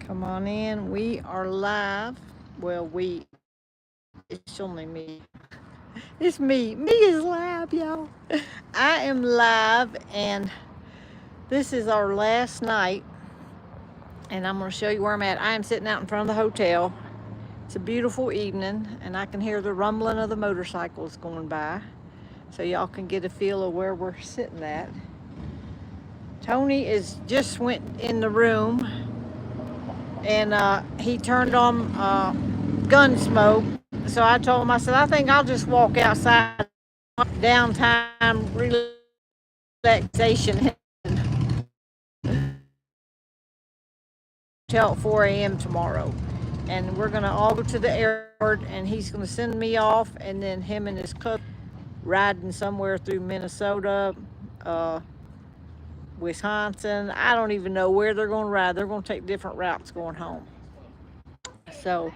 Come on in. We are live. Well, it's only me. It's me. Me is live, y'all. I am live, and this is our last night. And I'm going to show you where I'm at. I am sitting out in front of the hotel. It's a beautiful evening, and I can hear the rumbling of the motorcycles going by. So y'all can get a feel of where we're sitting at. Tony is just went in the room, and he turned on gun smoke. So I told him, I said, I think I'll just walk outside, downtime relaxation till 4 a.m. tomorrow. And we're going to all go to the airport, and he's going to send me off, and then him and his cousin riding somewhere through Minnesota, uh, Wisconsin. I don't even know where they're going to ride. They're going to take different routes going home. So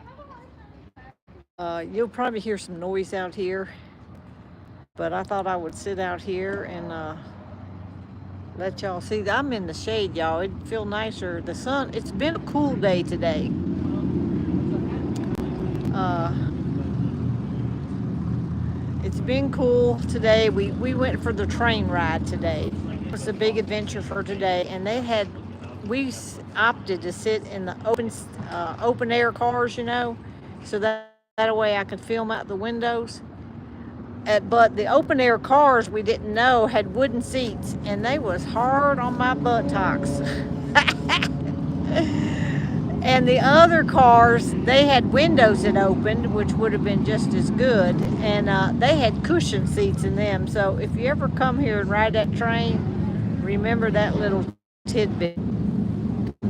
you'll probably hear some noise out here, but I thought I would sit out here and let y'all see. I'm in the shade, y'all. It'd feel nicer. The sun, it's been a cool day today. Uh, it's been cool today. We went for the train ride today. It was a big adventure for today, and we opted to sit in the open air cars, so that way I could film out the windows. But the open air cars, we didn't know, had wooden seats, and they was hard on my buttocks. And the other cars, they had windows that opened, which would have been just as good, and they had cushion seats in them. So if you ever come here and ride that train, remember that little tidbit,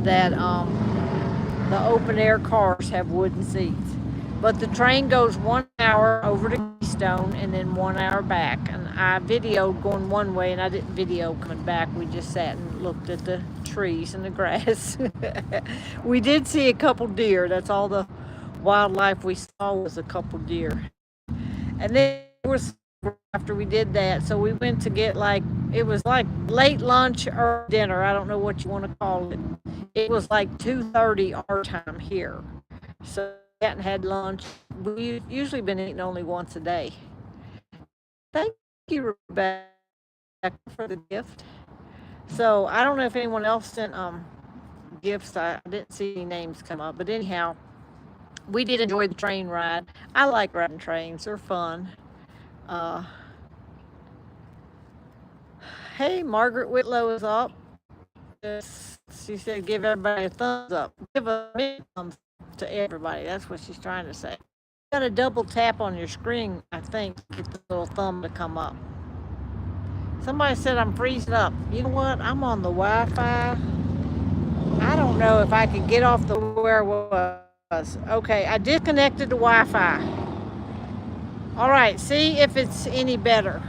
that the open air cars have wooden seats. But the train goes 1 hour over to Keystone and then 1 hour back. And I videoed going one way, and I didn't video coming back. We just sat and looked at the trees and the grass. We did see a couple deer. That's all the wildlife we saw, was a couple deer. And then it was after we did that, so we went to get, it was like late lunch or dinner. I don't know what you want to call it. It was like 2:30 our time here. So hadn't had lunch. We've usually been eating only once a day. Thank you, Rebecca, for the gift. So I don't know if anyone else sent gifts. I didn't see any names come up, but anyhow, we did enjoy the train ride. I like riding trains; they're fun. Uh, hey, Margaret Whitlow is up. She said, "Give everybody a thumbs up. Give a thumbs to everybody." That's what she's trying to say. You got to double tap on your screen, I think, to get the little thumb to come up. Somebody said I'm freezing up. You know what? I'm on the Wi-Fi. I don't know if I could get off the where I was. Okay, I disconnected the Wi-Fi. All right, see if it's any better.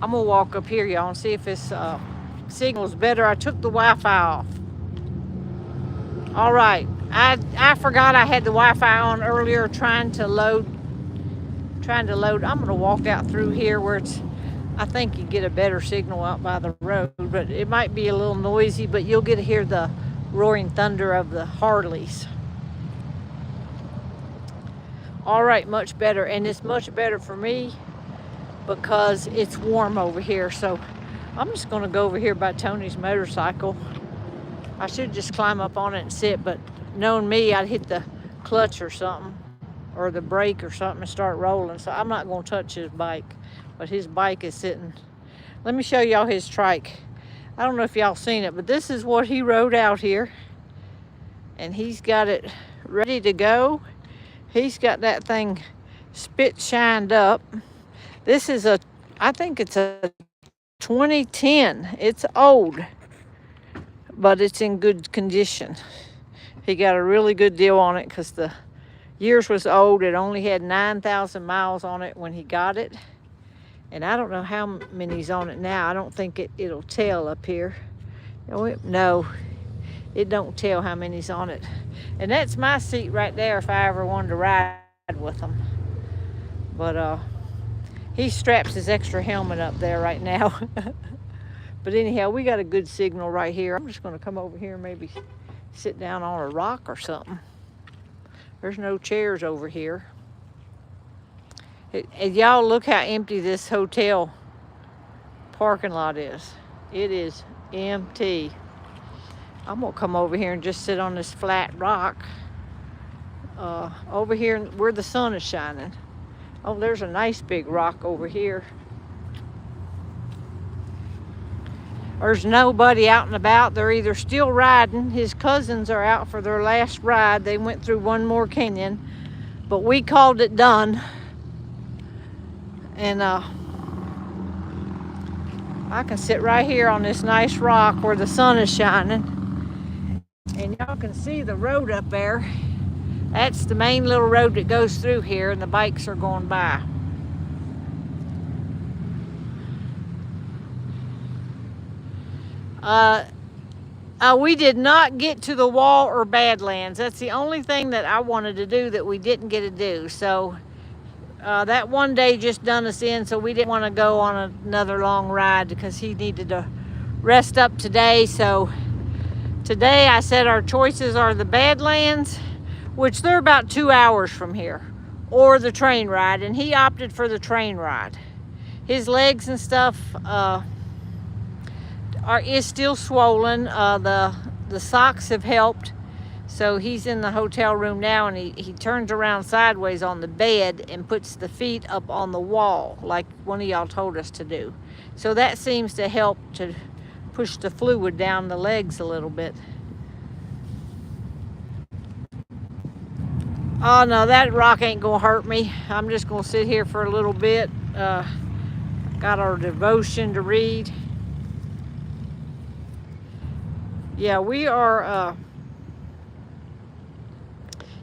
I'm gonna walk up here, y'all, and see if this signal's better. I took the Wi-Fi off. All right, I forgot I had the Wi-Fi on earlier, trying to load. I'm gonna walk out through here where I think you get a better signal out by the road, but it might be a little noisy, but you'll get to hear the roaring thunder of the Harleys. All right, much better, and it's much better for me because it's warm over here. So I'm just gonna go over here by Tony's motorcycle. I should just climb up on it and sit, but knowing me, I'd hit the clutch or something, or the brake or something, and start rolling. So I'm not gonna touch his bike, but his bike is sitting. Let me show y'all his trike. I don't know if y'all seen it, but this is what he rode out here, and he's got it ready to go. He's got that thing spit shined up. This is I think it's a 2010. It's old, but it's in good condition. He got a really good deal on it because the years was old. It only had 9,000 miles on it when he got it. And I don't know how many's on it now. I don't think it'll tell up here. No, it don't tell how many's on it. And that's my seat right there if I ever wanted to ride with them. But He straps his extra helmet up there right now. But anyhow, we got a good signal right here. I'm just going to come over here and maybe sit down on a rock or something. There's no chairs over here. And y'all, look how empty this hotel parking lot is. It is empty. I'm gonna come over here and just sit on this flat rock over here where the sun is shining. Oh, there's a nice big rock over here. There's nobody out and about. They're either still riding. His cousins are out for their last ride. They went through one more canyon, but we called it done. And I can sit right here on this nice rock where the sun is shining. And y'all can see the road up there. That's the main little road that goes through here, and the bikes are going by. We did not get to the wall or Badlands. That's the only thing that I wanted to do that we didn't get to do. So that one day just done us in, so we didn't want to go on another long ride because he needed to rest up today. So today I said our choices are the Badlands, which they're about 2 hours from here, or the train ride, and he opted for the train ride. His legs and stuff is still swollen. The socks have helped. So he's in the hotel room now, and he turns around sideways on the bed and puts the feet up on the wall like one of y'all told us to do. So that seems to help to push the fluid down the legs a little bit. Oh no, that rock ain't gonna hurt me. I'm just gonna sit here for a little bit. Got our devotion to read. Yeah, we are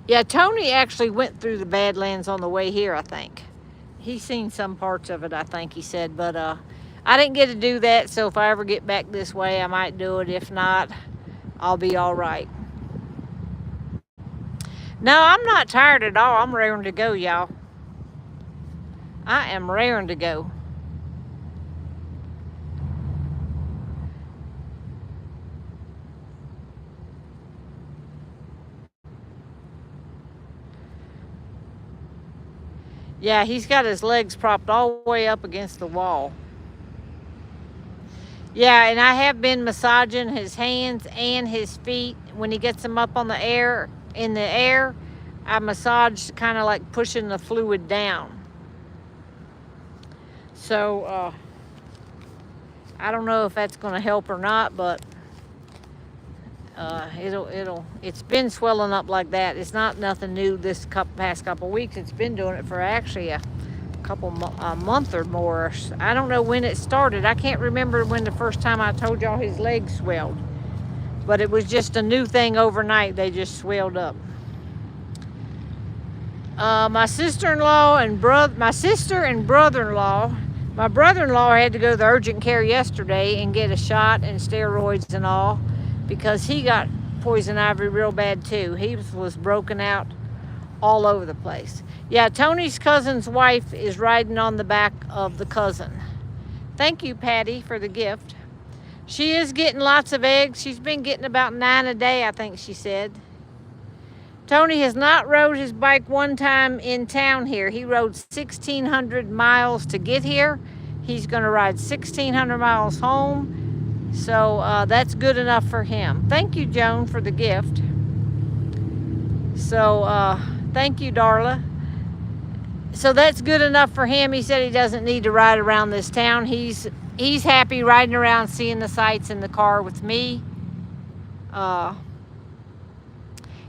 yeah, Tony actually went through the Badlands on the way here, I think. He's seen some parts of it, I think he said, but I didn't get to do that, so if I ever get back this way, I might do it. If not, I'll be all right. No, I'm not tired at all. I'm raring to go, y'all. I am raring to go. Yeah, he's got his legs propped all the way up against the wall. Yeah, and I have been massaging his hands and his feet when he gets them up on the air, in the air. I massage, kind of like pushing the fluid down. So I don't know if that's going to help or not, but it's been swelling up like that. It's not nothing new this past couple weeks. It's been doing it for actually a month or more. I don't know when it started. I can't remember when the first time I told y'all his legs swelled, but it was just a new thing overnight. They just swelled up. My sister-in-law and brother-in-law. My brother-in-law had to go to the urgent care yesterday and get a shot and steroids and all, because he got poison ivy real bad too. He was broken out all over the place. Yeah, Tony's cousin's wife is riding on the back of the cousin. Thank you, Patty, for the gift. She is getting lots of eggs. She's been getting about 9 a day, I think she said. Tony has not rode his bike one time in town here. He rode 1,600 miles to get here. He's going to ride 1,600 miles home. So that's good enough for him. Thank you, Joan, for the gift. So thank you, Darla. So that's good enough for him. He said he doesn't need to ride around this town. He's happy riding around, seeing the sights in the car with me.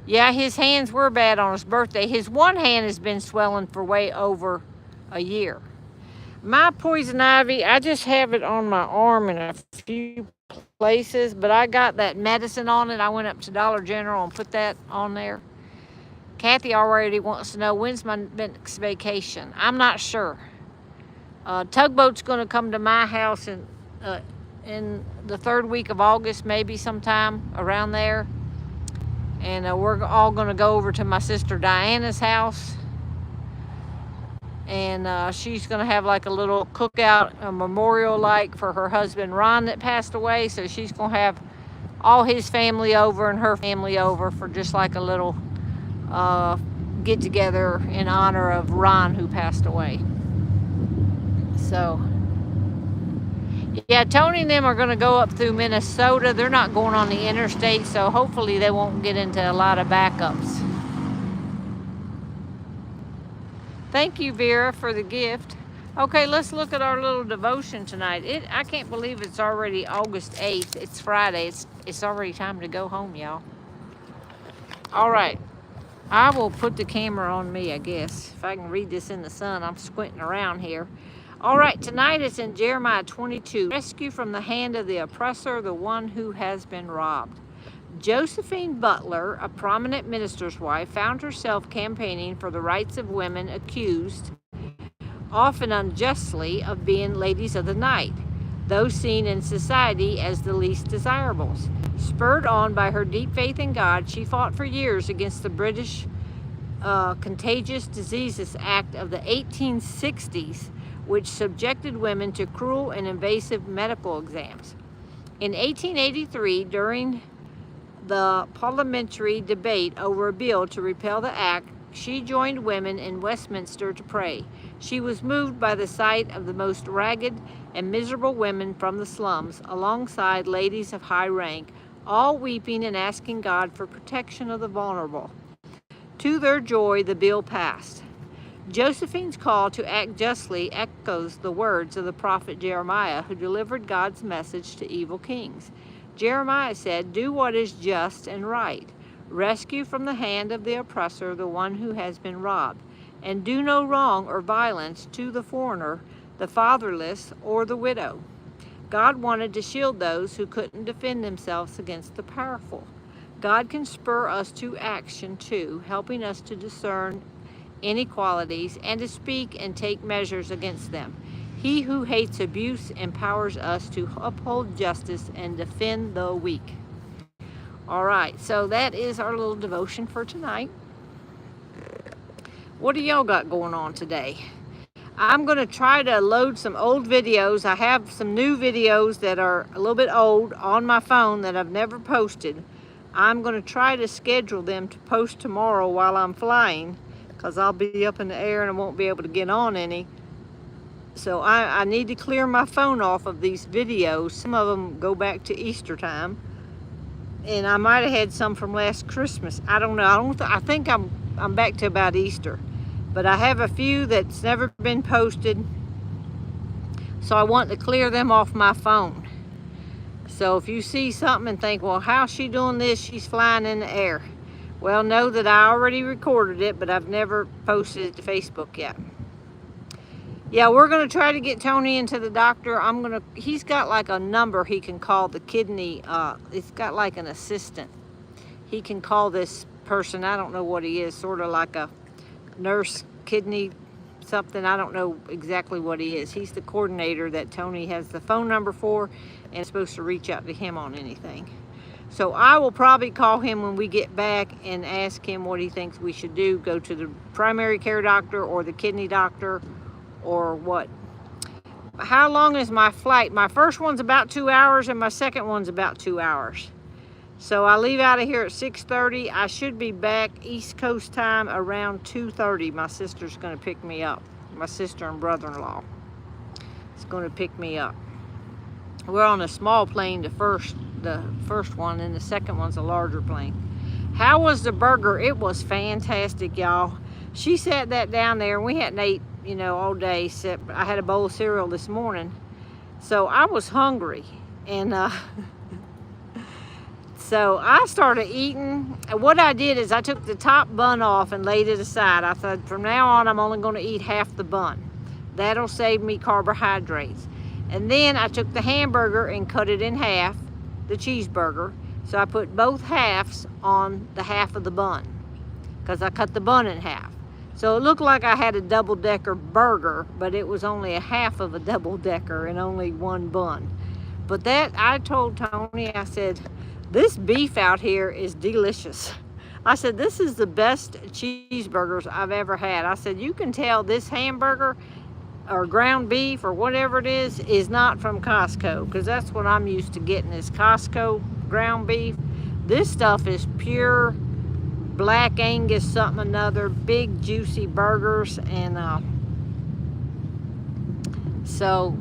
Yeah, his hands were bad on his birthday. His one hand has been swelling for way over a year. My poison ivy, I just have it on my arm in a few places, but I got that medicine on it. I went up to Dollar General and put that on there. Kathy already wants to know, when's my next vacation? I'm not sure. Tugboat's going to come to my house in the 3rd week of August, maybe sometime around there. And we're all going to go over to my sister Diana's house. and she's going to have like a little cookout, a memorial like for her husband Ron that passed away. So she's going to have all his family over and her family over for just like a little get together in honor of Ron who passed away. So yeah, Tony and them are going to go up through Minnesota. They're not going on the interstate, so hopefully they won't get into a lot of backups. Thank you, Vera, for the gift. Okay, let's look at our little devotion tonight. I can't believe it's already August 8th. It's Friday. It's already time to go home, y'all. All right. I will put the camera on me, I guess. If I can read this in the sun, I'm squinting around here. All right, tonight it's in Jeremiah 22. Rescue from the hand of the oppressor, the one who has been robbed. Josephine Butler, a prominent minister's wife, found herself campaigning for the rights of women accused, often unjustly, of being ladies of the night, those seen in society as the least desirables. Spurred on by her deep faith in God, she fought for years against the British Contagious Diseases Act of the 1860s, which subjected women to cruel and invasive medical exams. In 1883, during the parliamentary debate over a bill to repeal the act, she joined women in Westminster to pray. She was moved by the sight of the most ragged and miserable women from the slums, alongside ladies of high rank, all weeping and asking God for protection of the vulnerable. To their joy, the bill passed. Josephine's call to act justly echoes the words of the prophet Jeremiah, who delivered God's message to evil kings. Jeremiah said, "Do what is just and right. Rescue from the hand of the oppressor the one who has been robbed, and do no wrong or violence to the foreigner, the fatherless, or the widow." God wanted to shield those who couldn't defend themselves against the powerful. God can spur us to action too, helping us to discern inequalities and to speak and take measures against them. He who hates abuse empowers us to uphold justice and defend the weak. All right, so that is our little devotion for tonight. What do y'all got going on today? I'm going to try to load some old videos. I have some new videos that are a little bit old on my phone that I've never posted. I'm going to try to schedule them to post tomorrow while I'm flying, because I'll be up in the air and I won't be able to get on any. So I need to clear my phone off of these videos. Some of them go back to Easter time. And I might have had some from last Christmas. I don't know. I think I'm back to about Easter. But I have a few that's never been posted. So I want to clear them off my phone. So if you see something and think, well, how's she doing this? She's flying in the air. Well, know that I already recorded it, but I've never posted it to Facebook yet. Yeah, we're going to try to get Tony into the doctor. He's got like a number he can call the kidney. It's got like an assistant. He can call this person, I don't know what he is, sort of like a nurse kidney something. I don't know exactly what he is. He's the coordinator that Tony has the phone number for and is supposed to reach out to him on anything. So I will probably call him when we get back and ask him what he thinks we should do. Go to the primary care doctor or the kidney doctor or what. How long is my flight? My first one's about 2 hours and my second one's about 2 hours. So I leave out of here at 6:30. I should be back East Coast time around 2:30. My sister's going to pick me up. My sister and brother-in-law is going to pick me up. We're on a small plane, the first one, and the second one's a larger plane. How was the burger? It was fantastic, y'all. She sat that down there, and we hadn't ate, all day, except I had a bowl of cereal this morning. So I was hungry, and so I started eating. And what I did is I took the top bun off and laid it aside. I thought, from now on, I'm only going to eat half the bun. That'll save me carbohydrates. And then I took the hamburger and cut it in half, the cheeseburger. So I put both halves on the half of the bun, because I cut the bun in half. So it looked like I had a double-decker burger, but it was only a half of a double-decker and only one bun. But I told Tony, I said, this beef out here is delicious. I said, this is the best cheeseburgers I've ever had. I said, you can tell this hamburger or ground beef or whatever it is not from Costco, because that's what I'm used to getting is Costco ground beef. This stuff is pure Black Angus something another, big juicy burgers, and so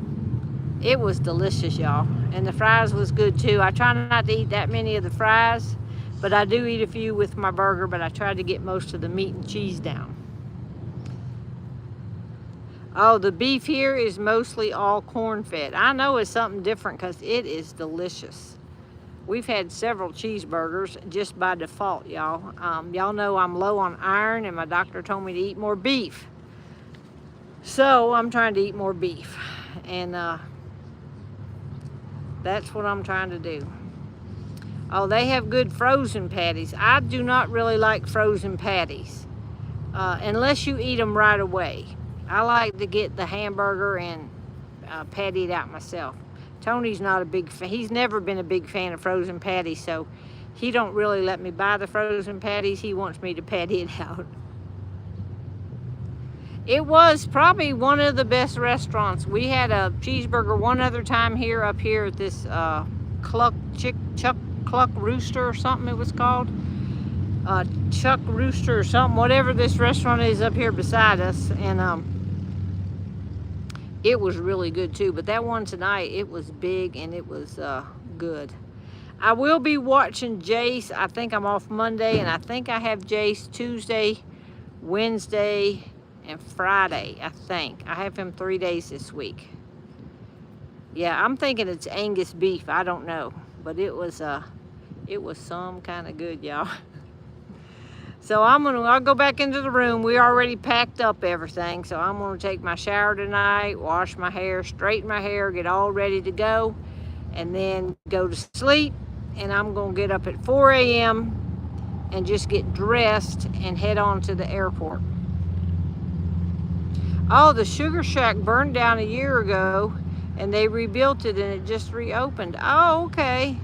it was delicious, y'all. And the fries was good too. I try not to eat that many of the fries, but I do eat a few with my burger, but I tried to get most of the meat and cheese down. Oh, the beef here is mostly all corn-fed. I know it's something different because it is delicious. We've had several cheeseburgers just by default, y'all. Y'all know I'm low on iron, and my doctor told me to eat more beef. So I'm trying to eat more beef, and that's what I'm trying to do. Oh, they have good frozen patties. I do not really like frozen patties unless you eat them right away. I like to get the hamburger and patty it out myself. Tony's not a big fan. He's never been a big fan of frozen patties, so he don't really let me buy the frozen patties. He wants me to patty it out. It was probably one of the best restaurants. We had a cheeseburger one other time here, up here at this Cluck Rooster or something it was called. Chuck Rooster or something, whatever this restaurant is up here beside us. And it was really good too, but that one tonight, it was big and it was good. I will be watching Jace. I think I'm off Monday, and I think I have Jace Tuesday, Wednesday, and Friday, I think. I have him 3 days this week. Yeah, I'm thinking it's Angus beef. I don't know, but it was some kind of good, y'all. So I'll go back into the room. We already packed up everything. So I'm gonna take my shower tonight, wash my hair, straighten my hair, get all ready to go, and then go to sleep. And I'm gonna get up at 4 a.m. and just get dressed and head on to the airport. Oh, the Sugar Shack burned down a year ago, and they rebuilt it, and it just reopened. Oh, okay.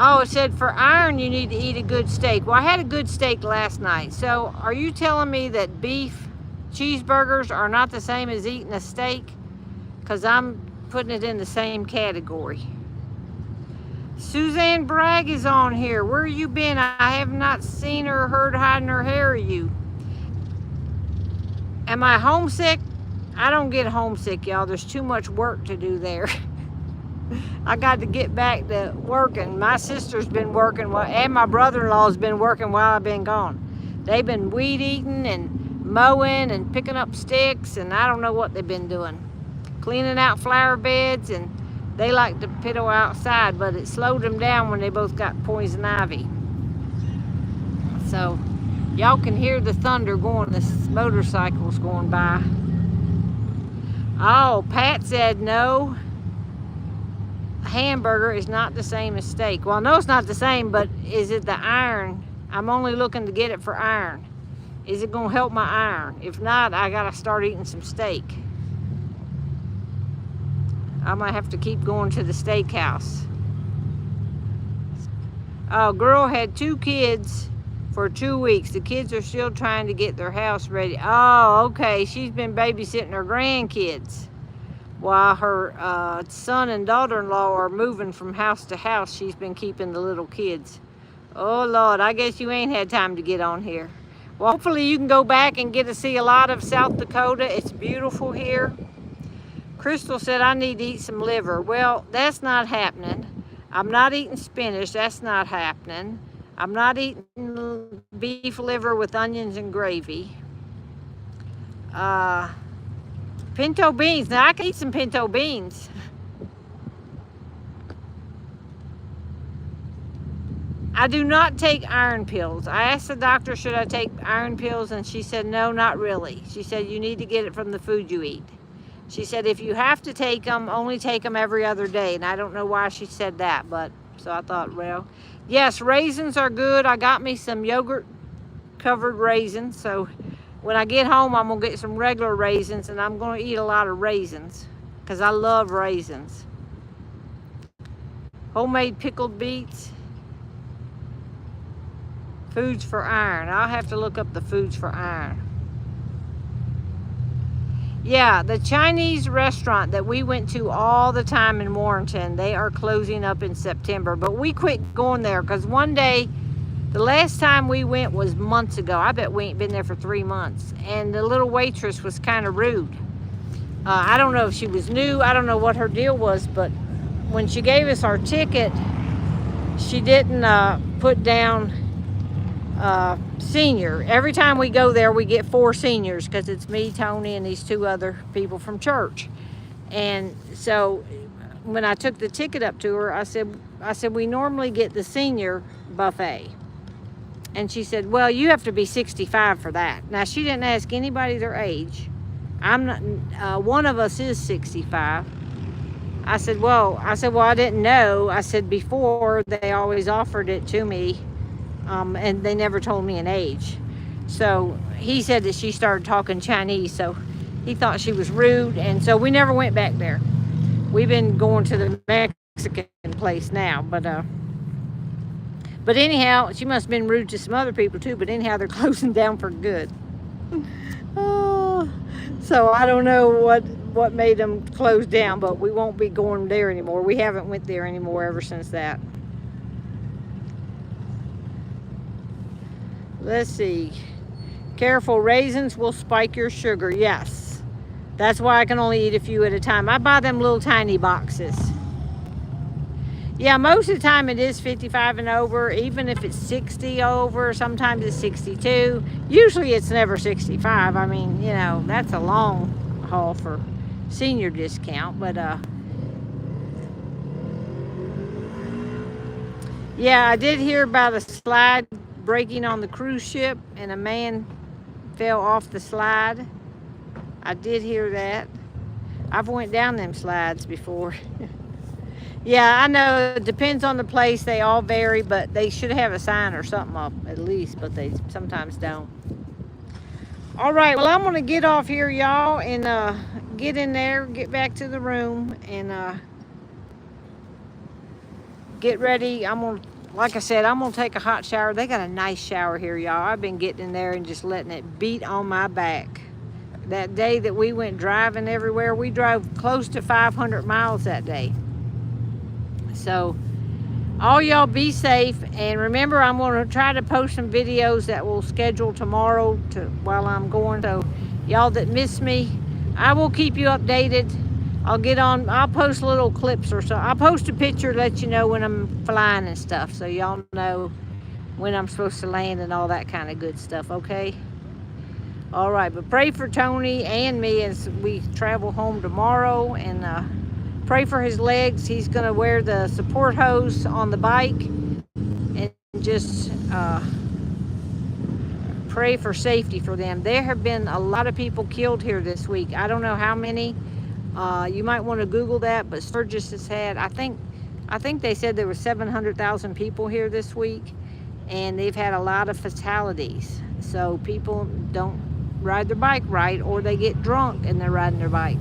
Oh, it said for iron you need to eat a good steak. Well, I had a good steak last night. So are you telling me that beef cheeseburgers are not the same as eating a steak? Because I'm putting it in the same category. Suzanne Bragg is on here. Where you been? I have not seen her or heard hiding her hair of you. Am I homesick? I don't get homesick, y'all. There's too much work to do there. I got to get back to working. My sister's been working, and my brother-in-law's been working while I've been gone. They've been weed eating and mowing and picking up sticks, and I don't know what they've been doing. Cleaning out flower beds, and they like to piddle outside, but it slowed them down when they both got poison ivy. So y'all can hear the thunder going, the motorcycles going by. Oh, Pat said no. Hamburger is not the same as steak. Well, no, it's not the same, but is it the iron? I'm only looking to get it for iron. Is it gonna help my iron? If not, I gotta start eating some steak. I might have to keep going to the steakhouse. A girl had 2 kids for 2 weeks. The kids are still trying to get their house ready. Oh, okay, she's been babysitting her grandkids. While her son and daughter-in-law are moving from house to house, she's been keeping the little kids. Oh, Lord, I guess you ain't had time to get on here. Well, hopefully you can go back and get to see a lot of South Dakota. It's beautiful here. Crystal said I need to eat some liver. Well, that's not happening. I'm not eating spinach. That's not happening. I'm not eating beef liver with onions and gravy. Pinto beans. Now, I can eat some pinto beans. I do not take iron pills. I asked the doctor, should I take iron pills? And she said, no, not really. She said, you need to get it from the food you eat. She said, if you have to take them, only take them every other day. And I don't know why she said that, but so I thought, well, yes, raisins are good. I got me some yogurt covered raisins. So when I get home, I'm gonna get some regular raisins, and I'm gonna eat a lot of raisins because I love raisins. Homemade pickled beets. Foods for Iron. I'll have to look up the Foods for Iron. Yeah, the Chinese restaurant that we went to all the time in Warrenton, they are closing up in September. But we quit going there because one day, the last time we went was months ago. I bet we ain't been there for 3 months. And the little waitress was kind of rude. I don't know if she was new. I don't know what her deal was. But when she gave us our ticket, she didn't put down senior. Every time we go there, we get 4 seniors because it's me, Tony, and these 2 other people from church. And so when I took the ticket up to her, I said, we normally get the senior buffet. And she said, well, you have to be 65 for that. Now, she didn't ask anybody their age. I'm not, one of us is 65. I said, well, I didn't know. I said, before, they always offered it to me, and they never told me an age. So he said that she started talking Chinese, so he thought she was rude, and so we never went back there. We've been going to the Mexican place now, but anyhow, she must have been rude to some other people too, but anyhow, they're closing down for good. Oh, so I don't know what made them close down, but we won't be going there anymore. We haven't went there anymore ever since that. Let's see. Careful, raisins will spike your sugar. Yes. That's why I can only eat a few at a time. I buy them little tiny boxes. Yeah, most of the time it is 55 and over, even if it's 60 over, sometimes it's 62. Usually it's never 65. I mean, you know, that's a long haul for senior discount, but yeah, I did hear about a slide breaking on the cruise ship and a man fell off the slide. I did hear that. I've went down them slides before. Yeah, I know it depends on the place. They all vary, but they should have a sign or something up at least, but they sometimes don't. All right, well, I'm going to get off here, y'all, and get in there, get back to the room, and get ready. Like I said, I'm going to take a hot shower. They got a nice shower here, y'all. I've been getting in there and just letting it beat on my back. That day that we went driving everywhere, we drove close to 500 miles that day. So all y'all be safe, and remember, I'm going to try to post some videos that we'll schedule tomorrow while I'm going. So y'all that miss me, I will keep you updated. I'll post little clips or so. I'll post a picture, let you know when I'm flying and stuff, so y'all know when I'm supposed to land and all that kind of good stuff, okay? All right, but pray for Tony and me as we travel home tomorrow, and pray for his legs. He's going to wear the support hose on the bike, and just pray for safety for them. There have been a lot of people killed here this week. I don't know how many. You might want to Google that, but Sturgis has had, I think they said there were 700,000 people here this week, and they've had a lot of fatalities. So people don't ride their bike right, or they get drunk and they're riding their bike.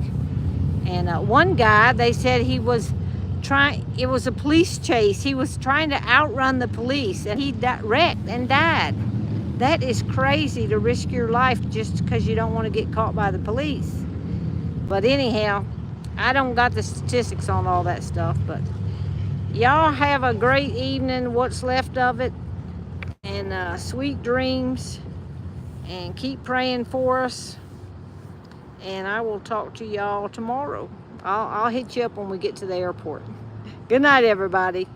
And one guy, they said it was a police chase. He was trying to outrun the police, and he wrecked and died. That is crazy, to risk your life just because you don't want to get caught by the police. But anyhow, I don't got the statistics on all that stuff, but y'all have a great evening, what's left of it, and sweet dreams, and keep praying for us. And I will talk to y'all tomorrow. I'll hit you up when we get to the airport. Good night, everybody.